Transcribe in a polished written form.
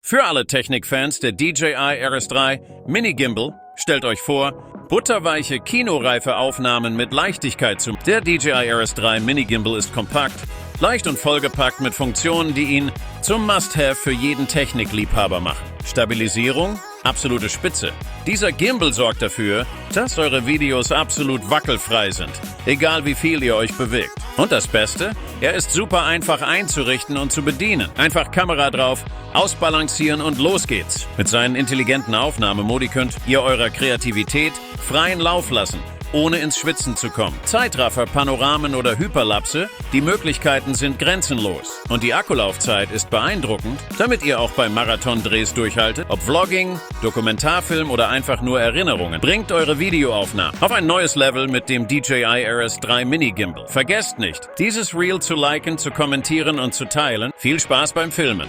Für alle Technikfans der DJI RS3 Mini Gimbal stellt euch vor, butterweiche, kinoreife Aufnahmen mit Leichtigkeit zum. Der DJI RS3 Mini Gimbal ist kompakt, leicht und vollgepackt mit Funktionen, die ihn zum Must-Have für jeden Technikliebhaber machen. Stabilisierung, absolute Spitze. Dieser Gimbal sorgt dafür, dass eure Videos absolut wackelfrei sind, egal wie viel ihr euch bewegt. Und das Beste? Er ist super einfach einzurichten und zu bedienen. Einfach Kamera drauf, ausbalancieren und los geht's. Mit seinen intelligenten Aufnahmemodi könnt ihr eurer Kreativität freien Lauf lassen, ohne ins Schwitzen zu kommen. Zeitraffer, Panoramen oder Hyperlapse, die Möglichkeiten sind grenzenlos. Und die Akkulaufzeit ist beeindruckend, damit ihr auch bei Marathondrehs durchhaltet. Ob Vlogging, Dokumentarfilm oder einfach nur Erinnerungen. Bringt eure Videoaufnahmen auf ein neues Level mit dem DJI RS3 Mini Gimbal. Vergesst nicht, dieses Reel zu liken, zu kommentieren und zu teilen. Viel Spaß beim Filmen!